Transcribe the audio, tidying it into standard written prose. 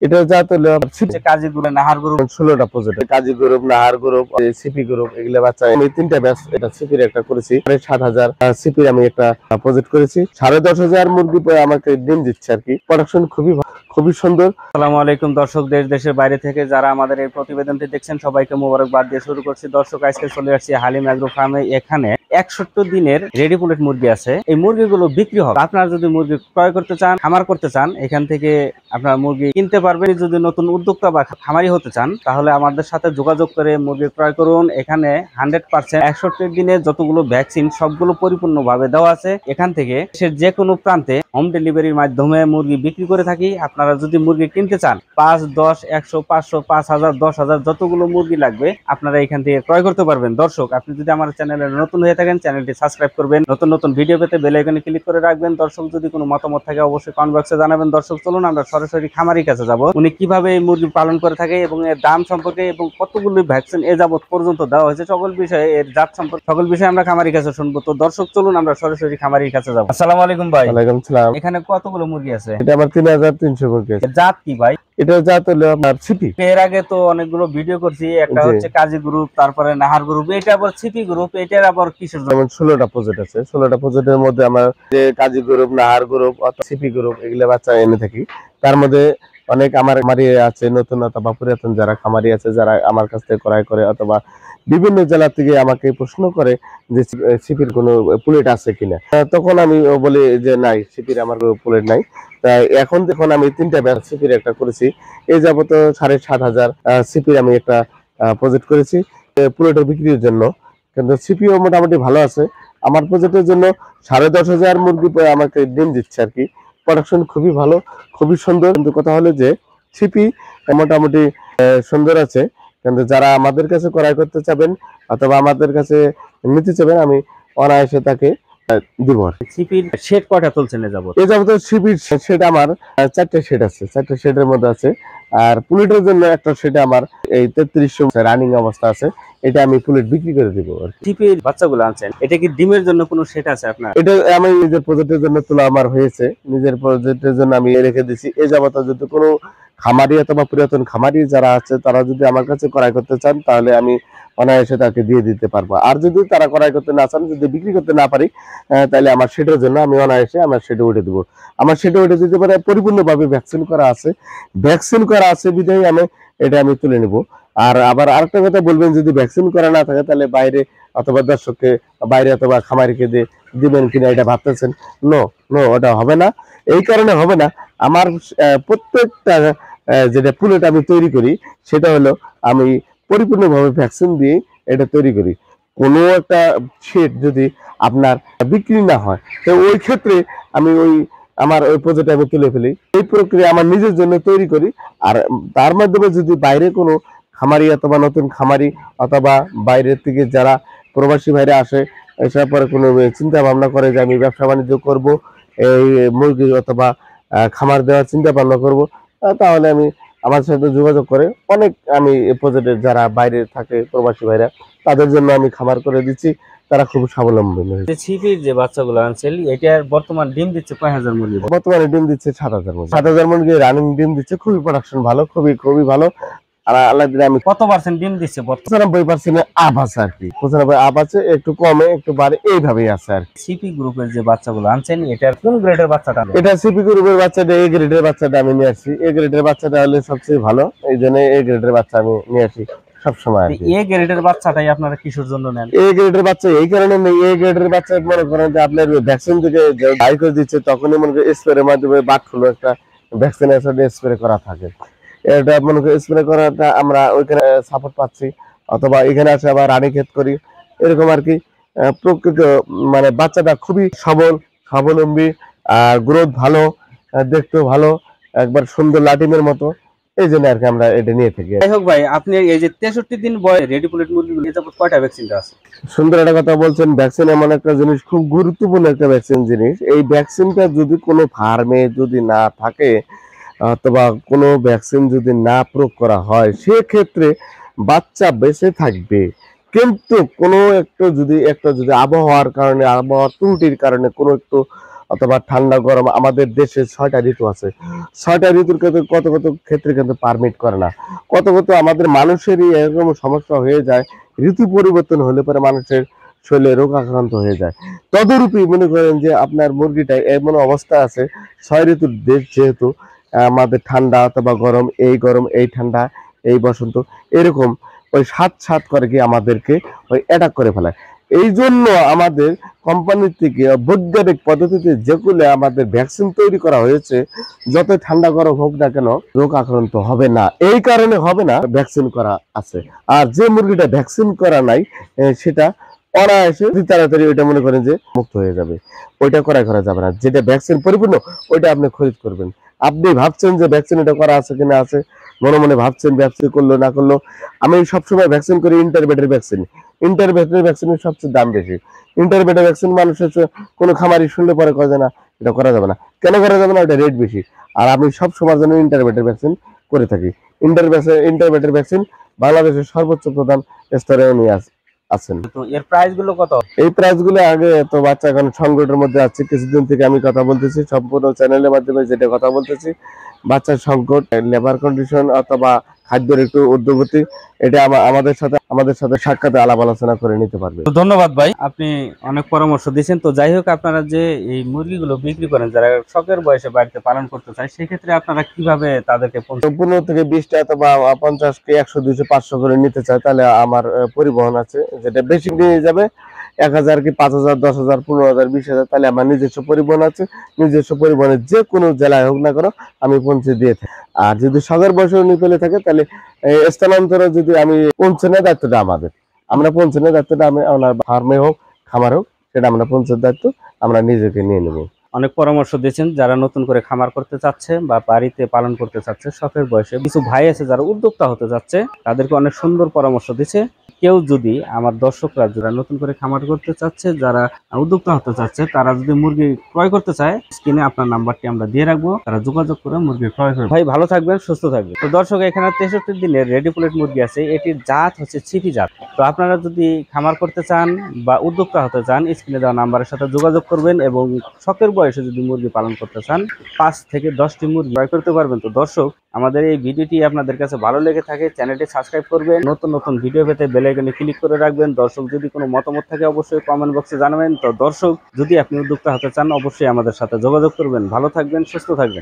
এটা জাত হলো কাজী গ্রুপ, নাহার গ্রুপ, 16টা project, Kazi group, Nahar group, CP group, এগুলা বাচ্চা আমি 3টা ব্যাচ, এটা সিপির একটা করেছি, 7,000 সিপির আমি একটা প্রজেক্ট করেছি। 10,500 মুরগি আমাকে ডিম দিচ্ছে আর কি। প্রোডাকশন খুবই সুন্দর। আসসালামু আলাইকুম দর্শক, দেশ দেশের বাইরে থেকে যারা আমাদের এই প্রতিবেদনটি দেখছেন সবাইকে মোবারকবাদ দিয়ে শুরু করছি। দর্শক, আজকে চলে আসছি হালিম এগ্রো ফার্মে। এখানে 61 দিনের রেডি পুলেট মুরগি আছে। এই মুরগিগুলো বিক্রি হবে। আপনারা যদি মুরগি ক্রয় করতে চান, খামার করতে চান, এখান থেকে আপনারা মুরগি কিনতে পারবেন। যদি নতুন উদ্যোক্তা বা খামারি হতে চান তাহলে আমাদের সাথে যোগাযোগ করে মুরগি ক্রয় করুন। এখানে 100% 61 দিনে যতগুলো ভ্যাকসিন সবগুলো পরিপূর্ণভাবে দেওয়া আছে। এখান থেকে দেশের যে কোনো প্রান্তে হোম ডেলিভারির মাধ্যমে মুরগি বিক্রি করে থাকি। আপনারা যদি মুরগি কিনতে চান 5, 10, 100, 500, 5,000, 10,000 যতগুলো মুরগি লাগবে আপনারা এখান থেকে ক্রয় করতে পারবেন। দর্শক, আপনি যদি আমার চ্যানেলে নতুন হয়ে থাকেন চ্যানেলটি সাবস্ক্রাইব করবেন, নতুন নতুন ভিডিও পেতে বেল আইকনে ক্লিক করে রাখবেন। দর্শক, যদি কোনো মতামত থাকে অবশ্যই কমেন্ট বক্সে জানাবেন। দর্শক, চলুন আমরা সরাসরি খামারির কাছে যাব। উনি কিভাবে এই মুরগি পালন করে থাকে এবং এর দাম সম্পর্কে এবং কতগুলো ভ্যাকসিন এ যাবত পর্যন্ত দেওয়া হয়েছে সকল বিষয়ে, এর জাত সম্পর্কে সকল বিষয়ে আমরা খামারির কাছে শুনবো। তো দর্শক, চলুন আমরা সরাসরি খামারির কাছে যাব। আসসালামু আলাইকুম ভাই। ওয়ালাইকুম আসসালাম। এখানে কতগুলো মুরগি আছে? এটা আমার 3,300 মুরগি আছে। জাত কি ভাই? এটা জাত হলো আপনার সিপি। এর আগে তো অনেকগুলো ভিডিও করছি, একটা হচ্ছে কাজী গ্রুপ, তারপরে নাহার গ্রুপ, এটা আবার সিপি গ্রুপ, এটার আবার কিসের জন্য? 16টা প্রজেক্ট আছে। 16টা প্রজেক্টের মধ্যে আমার যে Kazi group, Nahar group, CP group, এগুলা বাচ্চা এনে থাকি। তার মধ্যে অনেক আমার খামারি আছে, নতুন অথবা পুরাতন যারা খামারি আছে, যারা আমার কাছ থেকে ক্রয় করে অথবা বিভিন্ন জেলা থেকে আমাকে প্রশ্ন করে যে সিপির কোনো পুলেট আছে কিনা। তখন আমি বলি যে নাই, সিপির আমার পুলেট নাই। তাই এখন দেখুন আমি 3টা ব্যাচ সিপির একটা করেছি। এই যাবত 7,500 সিপির আমি একটা প্রজেক্ট করেছি পুলেটের বিক্রির জন্য। কিন্তু সিপিও মোটামুটি ভালো আছে। আমার প্রজেক্টের জন্য 10,500 মুরগি আমাকে ডিম দিচ্ছে আর কি। প্রোডাকশন খুবই ভালো, খুবই সুন্দর। কিন্তু কথা হলো যে সিপি মোটামুটি সুন্দর আছে। কিন্তু যারা আমাদের কাছে ক্রয় করতে চাবেন অথবা আমাদের কাছে নিতে চাবেন, আমি অনায়াসে তাকে দিব। সিপির শেড কয়টা চলছেন এ যাবত? এই যাবত সিপির শেড আমার 4টে শেড আছে, 4টে শেডের মধ্যে আছে। আর পুলেটের জন্য একটা শেড আমার এই 3300 রানিং অবস্থা আছে। এটা আমি পুলেট বিক্রি করে দিব। সিপির বাচ্চাগুলো আনছেন, এটা কি ডিমের জন্য কোনো শেড আছে আপনার? এটা আমি নিজের প্রজেক্টের জন্য তোলা আমার হয়েছে, নিজের প্রজেক্টের জন্য আমি রেখে দিছি। এই যাবত যদি কোনো খামারি অথবা পুরাতন খামারি যারা আছে তারা যদি আমার কাছে ক্রয় করতে চান তাহলে আমি অনায়াসে তাকে দিয়ে দিতে পারবো। আর যদি তারা ক্রয় করতে না চান, যদি বিক্রি করতে না পারি, তাহলে আমার সেটার জন্য আমি অনায়াসে আমার সেটা উঠে দেবো। আমার সেটা উঠে দিতে পারে, পরিপূর্ণভাবে ভ্যাকসিন করা আছে বিধায় আমি তুলে নিব। আর আবার আরেকটা কথা বলবেন, যদি ভ্যাকসিন করা না থাকে তাহলে বাইরে অথবা দর্শককে বাইরে অথবা খামারিকে দিবেন কিনা এটা ভাবতেছেন। নো নো, ওটা হবে না। এই কারণে হবে না, আমার প্রত্যেকটা যেটা পুলেট আমি তৈরি করি সেটা হলো আমি পরিপূর্ণভাবে ভ্যাকসিন দিয়ে এটা তৈরি করি। কোনো একটা শেড যদি আপনার বিক্রি না হয় তো ওই ক্ষেত্রে আমি আমার ওই প্রজেক্ট আমি তুলে ফেলি। এই প্রক্রিয়া আমার নিজের জন্য তৈরি করি। আর তার মাধ্যমে যদি বাইরে কোনো খামারি অথবা নতুন খামারি অথবা বাইরের থেকে যারা প্রবাসী ভাইরা আসে, এসব পরে কোনো চিন্তা ভাবনা করে যে আমি ব্যবসা বাণিজ্য করব, এই মুরগি অথবা খামার দেওয়ার চিন্তা ভাবনা করব, তাহলে আমি আমার সাথে যোগাযোগ করে অনেক আমি প্রজেক্টের যারা বাইরে থাকে প্রবাসী ভাইরা তাদের জন্য আমি খামার করে দিচ্ছি। তারা খুব স্বাবলম্বী হয়েছে। সিপির যে বাচ্চাগুলো আনছেন এটার বর্তমান ডিম দিচ্ছে কয় হাজার মুরগি? বর্তমানে ডিম দিচ্ছে 7,000 মুরগি। 7,000 মুরগি রানিং ডিম দিচ্ছে। খুবই প্রোডাকশন ভালো, খুবই ভালো। আর আল্লাহ দিলে আমি কত পার্সেন্ট ডিম দিচ্ছে? 95% আপ আছে আর কি। 95 আপ আছে, একটু কমে একটু বাড়ে, এইভাবেই আছে আর কি। সিপি গ্রুপের যে বাচ্চাগুলো আনছেন এটার কোন গ্রেডের বাচ্চাটা? এটা সিপি গ্রুপের বাচ্চাটা, এ গ্রেডের বাচ্চাটা আমি নিয়ে আসছি। এ গ্রেডের বাচ্চাটা হলে সবচেয়ে ভালো, এই জন্য এ গ্রেডের বাচ্চা আমি নিয়ে আসি সবসময় আর কি। এ গ্রেডের বাচ্চাটাই আপনারা কিসের জন্য নেন? এ গ্রেডের বাচ্চা এই কারণে নেই, এ গ্রেডের বাচ্চা মনে করেন যে আপনার ভ্যাকসিন থেকে বাই করে দিচ্ছে, তখনই মনে করেন স্প্রের মাধ্যমে বাট হলো একটা ভ্যাকসিনেশন স্প্রে করা থাকে। এটা মনে করেন স্প্রে করাটা আমরা ওইখানে সাপোর্ট পাচ্ছি, অথবা এখানে আসে আবার রানীক্ষেত করি, এরকম আর কি। প্রকৃত মানে বাচ্চাটা খুবই স্বাবলম্বী, গ্রোথ ভালো, দেখতেও ভালো, একবার সুন্দর লাটিমের মতো। এই জন্য আর কি আমরা এটা নিয়ে থাকি। যাই হোক ভাই, আপনি এই যে 63 দিন বয়স রেডি পুলেট মুরগিগুলো নিয়ে যাবো, কয়টা ভ্যাকসিনটা আছে? সুন্দর একটা কথা বলছেন। ভ্যাকসিন এমন একটা জিনিস, খুব গুরুত্বপূর্ণ একটা ভ্যাকসিন জিনিস। এই ভ্যাকসিনটা যদি কোনো ফার্মে যদি না থাকে অথবা কোনো ভ্যাকসিন যদি না প্রয়োগ করা হয়, সেক্ষেত্রে বাচ্চা বেঁচে থাকবে। কিন্তু কোনো একটা যদি আবহাওয়ার কারণে, আবহাওয়ার ত্রুটির কারণে কোনো একটু অথবা ঠান্ডা গরম, আমাদের দেশে 6টা ঋতু আছে। 6টা ঋতুর ক্ষেত্রে কত কত ক্ষেত্রে কিন্তু পারমিট করে না। কত কত আমাদের মানুষেরই এরকম সমস্যা হয়ে যায়, ঋতু পরিবর্তন হলে পরে মানুষের শরীরে রোগ আক্রান্ত হয়ে যায়। তদরূপই মনে করেন যে আপনার মুরগিটা এমন অবস্থা আছে, 6 ঋতুর দেশ যেহেতু, আমাদের ঠান্ডা অথবা গরম এই ঠান্ডা এই বসন্ত, এরকম ওই সাত সাত করে কি আমাদেরকে ওই অ্যাটাক করে ফেলায়। এই জন্য আমাদের কোম্পানির থেকে বৈজ্ঞানিক পদ্ধতিতে যেগুলো আমাদের ভ্যাকসিন তৈরি করা হয়েছে, যত ঠান্ডা গরম হোক না কেন রোগ আক্রান্ত হবে না। এই কারণে হবে না, ভ্যাকসিন করা আছে। আর যে মুরগিটা ভ্যাকসিন করা নাই সেটা অনায়াসে তাড়াতাড়ি ওইটা মনে করেন যে মুক্ত হয়ে যাবে, ওইটা করা যাবে না। যেটা ভ্যাকসিন পরিপূর্ণ ওইটা আপনি খরিদ করবেন। আপনি ভাবছেন যে ভ্যাকসিন এটা করা আছে কিনা আছে, মনে মনে ভাবছেন ভ্যাকসিন করলো না করলো। আমি সবসময় ভ্যাকসিন করি ইন্টারভেটের ভ্যাকসিন। ইন্টারভেটের ভ্যাকসিনের সবচেয়ে দাম বেশি। ইন্টারভেটের ভ্যাকসিন মানুষের কোনো খামারি শুনলে পরে কয় যে না এটা করা যাবে না। কেন করা যাবে না? ওটা রেট বেশি। আর আমি সব সময়ের জন্য ইন্টারভেটের ভ্যাকসিন করে থাকি। ইন্টারভেটের ভ্যাকসিন বাংলাদেশের সর্বোচ্চ প্রধান স্তরে উনি আছেন। তো এর প্রাইস গুলো কত? এই প্রাইস গুলো আগে তো বাচ্চা এখন সংকটের মধ্যে আছে, কিছুদিন থেকে আমি কথা বলতেছি সম্পূর্ণ চ্যানেলের মাধ্যমে, যেটা কথা বলতেছি বাচ্চার সংকট, লেবার কন্ডিশন অথবা খাদ্যের একটু ঊর্ধ্বগতি, এটা আমাদের সাথে সাক্ষাতে আলাপ আলোচনা করে নিতে পারবে। তো ধন্যবাদ ভাই, আপনি অনেক পরামর্শ দিয়েছেন। তো যাই হোক, আপনারা যে এই মুরগিগুলো বিক্রি করেন, যারা শখের বয়সে বাড়িতে পালন করতে চায়, সেক্ষেত্রে আপনারা কিভাবে তাদেরকে 15 থেকে 20টা অথবা 50 কে 100 200 500 করে নিতে চায়, তাহলে আমার পরিবহন আছে, যেটা বেশি নিয়ে যাবে 1000 কি 5000 10000 15000 20000, তাহলে আমার নিজস্ব পরিবহন আছে। নিজস্ব পরিবহনে যে কোনো জেলায় হোক না কেন আমি পৌঁছে দিয়ে থাকি। আর যদি শখের বয়সে নিতে থাকে তাহলে স্থানান্তরে যদি আমি পৌঁছানোর দায়িত্বটা আমরা পৌঁছানোর দায়িত্বটা আমি আমার ফার্মে হোক খামার হোক, সেটা আমরা পৌঁছানোর দায়িত্ব আমরা নিজেকে নিয়ে নেব। অনেক পরামর্শ দিয়েছেন। যারা নতুন করে খামার করতে চাচ্ছে বা বাড়িতে পালন করতে চাচ্ছে শখের বয়সে, কিছু ভাই আছে যারা উদ্যোক্তা হতে যাচ্ছে, তাদেরকে অনেক সুন্দর পরামর্শ দিচ্ছে। কেউ যদি আমার দর্শকরা যারা নতুন করে খামার করতে চাচ্ছে, যারা উদ্যোক্তা হতে চাচ্ছে, তারা যদি মুরগি ক্রয় করতে চায়, স্ক্রিনে আপনার নাম্বারটি আমরা দিয়ে রাখবো, তারা যোগাযোগ করে মুরগি ক্রয় করবে। ভাই ভালো থাকবেন, সুস্থ থাকবেন। তো দর্শক, এখানে 63 দিনের রেডি প্লেট মুরগি আছে। এটির জাত হচ্ছে ছিপি জাত। তো আপনারা যদি খামার করতে চান বা উদ্যোক্তা হতে চান, স্ক্রিনে দেওয়া নাম্বারের সাথে যোগাযোগ করবেন এবং শখের বয়সে যদি মুরগি পালন করতে চান 5 থেকে 10টি মুরগি ক্রয় করতে পারবেন। তো দর্শক, আমাদের এই ভিডিওটি আপনাদের কাছে ভালো লেগে থাকে, চ্যানেলটি সাবস্ক্রাইব করবেন, নতুন নতুন ভিডিও পেতে বেল আইকনে ক্লিক করে রাখবেন। দর্শক, যদি কোনো মতামত থাকে অবশ্যই কমেন্ট বক্সে জানাবেন। তো দর্শক, যদি আপনি উদ্যোক্তা হতে চান অবশ্যই আমাদের সাথে যোগাযোগ করবেন। ভালো থাকবেন, সুস্থ থাকবেন।